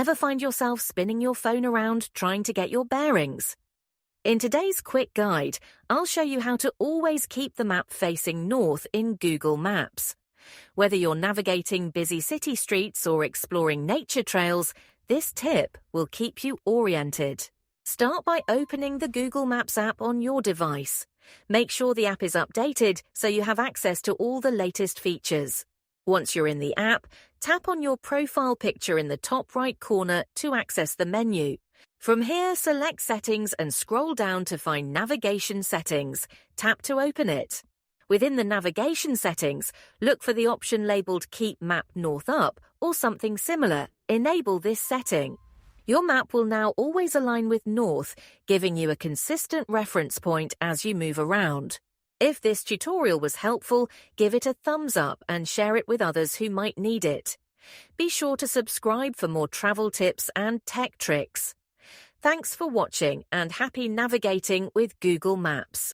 Ever find yourself spinning your phone around trying to get your bearings? In today's quick guide, I'll show you how to always keep the map facing north in Google Maps. Whether you're navigating busy city streets or exploring nature trails, this tip will keep you oriented. Start by opening the Google Maps app on your device. Make sure the app is updated so you have access to all the latest features. Once you're in the app, tap on your profile picture in the top right corner to access the menu. From here, select Settings and scroll down to find Navigation Settings. Tap to open it. Within the navigation settings, look for the option labeled Keep Map North Up or something similar. Enable this setting. Your map will now always align with north, giving you a consistent reference point as you move around. If this tutorial was helpful, give it a thumbs up and share it with others who might need it. Be sure to subscribe for more travel tips and tech tricks. Thanks for watching and happy navigating with Google Maps.